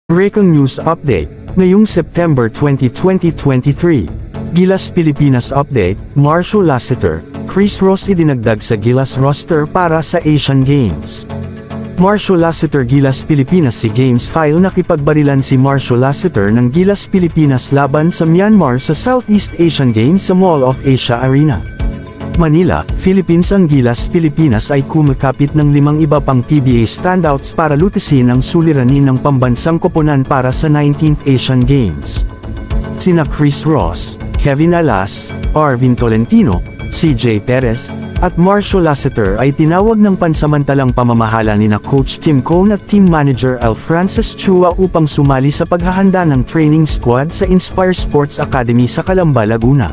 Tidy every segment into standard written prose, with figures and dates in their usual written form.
Breaking News Update, ngayong September 20, 2023. Gilas Pilipinas Update, Marcio Lassiter, Chris Ross idinagdag sa Gilas roster para sa Asian Games. Marcio Lassiter Gilas Pilipinas SEA Games File nakipagbarilan si Marcio Lassiter ng Gilas Pilipinas laban sa Myanmar sa Southeast Asian Games sa Mall of Asia Arena. Manila, Philippines. Ang Gilas Pilipinas ay kumakapit ng 5 iba pang PBA standouts para lutisin ang suliranin ng pambansang koponan para sa 19th Asian Games. Sina Chris Ross, Kevin Alas, Arvin Tolentino, CJ Perez, at Marcio Lassiter ay tinawag ng pansamantalang pamamahala ni Coach Tim Cone at Team Manager Al Francis Chua upang sumali sa paghahanda ng training squad sa Inspire Sports Academy sa Calamba, Laguna.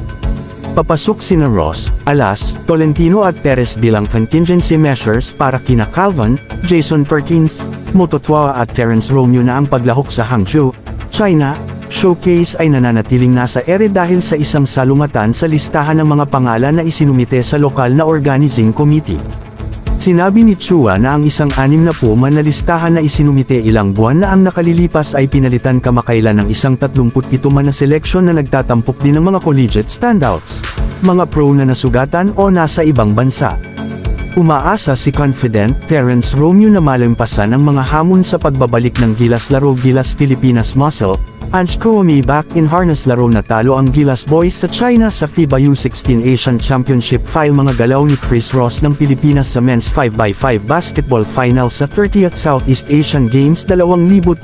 Papasok sina Ross, Alas, Tolentino at Perez bilang contingency measures para kina Calvin, Jason Perkins, Mototwa at Terence Romeo na ang paglahok sa Hangzhou, China. Showcase ay nananatiling nasa ere dahil sa isang salungatan sa listahan ng mga pangalan na isinumite sa lokal na organizing committee. Sinabi ni Chua na ang isang 60 man na listahan na isinumite ilang buwan na ang nakalilipas ay pinalitan kamakailan ng isang 37 man na seleksyon na nagtatampok din ng mga collegiate standouts, mga pro na nasugatan o nasa ibang bansa. Umaasa si confident Terence Romeo na malampasan ang mga hamon sa pagbabalik ng Gilas laro. Gilas Pilipinas Muscle, Ange Kouame back in harness. Laro natalo ang Gilas Boys sa China sa FIBA U16 Asian Championship File. Mga galaw ni Chris Ross ng Pilipinas sa Men's 5x5 Basketball Final sa 30th Southeast Asian Games 2019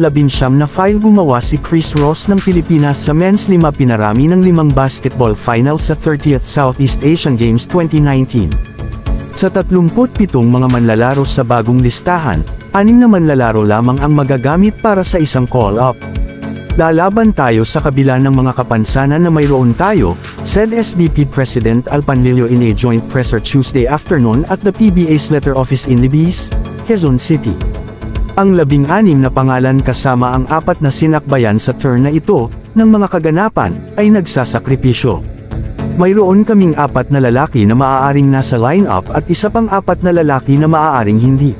na file. Gumawa si Chris Ross ng Pilipinas sa Men's 5 pinarami ng 5 Basketball Final sa 30th Southeast Asian Games 2019. Sa 37 mga manlalaro sa bagong listahan, 6 na manlalaro lamang ang magagamit para sa isang call-up. Lalaban tayo sa kabila ng mga kapansanan na mayroon tayo, said SBP President Al Panlilio in a joint presser Tuesday afternoon at the PBA's letter office in Libis, Quezon City. Ang 16 na pangalan kasama ang 4 na sinakbayan sa turn na ito, ng mga kaganapan, ay nagsasakripisyo. Mayroon kaming 4 na lalaki na maaaring nasa line-up at isa pang 4 na lalaki na maaaring hindi.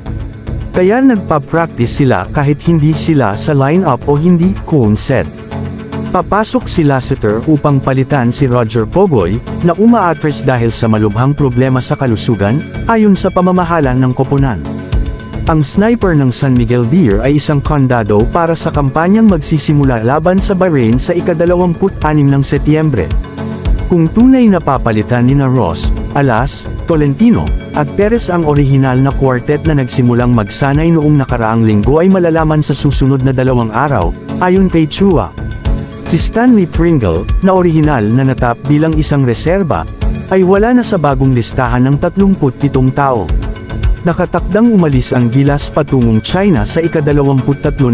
Kaya nagpa-practice sila kahit hindi sila sa line-up o hindi, Cone said. Papasok si Lassiter upang palitan si Roger Pogoy, na umaatres dahil sa malubhang problema sa kalusugan, ayon sa pamamahala ng koponan. Ang sniper ng San Miguel Deer ay isang kandado para sa kampanyang magsisimula laban sa Bahrain sa ika-26 ng Setyembre. Kung tunay na papalitan ni Ross, Alas, Tolentino, at Perez ang orihinal na quartet na nagsimulang magsanay noong nakaraang linggo ay malalaman sa susunod na 2 araw, ayon kay Chua. Si Stanley Pringle, na orihinal na natap bilang isang reserba, ay wala na sa bagong listahan ng 37 tao. Nakatakdang umalis ang Gilas patungong China sa ika-23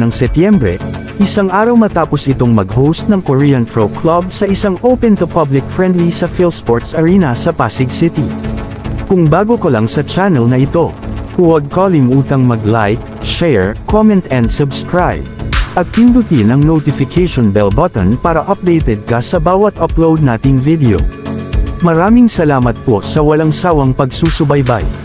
ng Setyembre, isang araw matapos itong mag-host ng Korean Pro Club sa isang open-to-public friendly sa PhilSports Arena sa Pasig City. Kung bago ko lang sa channel na ito, huwag kalimutang mag-like, share, comment and subscribe. At pindutin ang notification bell button para updated ka sa bawat upload nating video. Maraming salamat po sa walang sawang pagsusubaybay.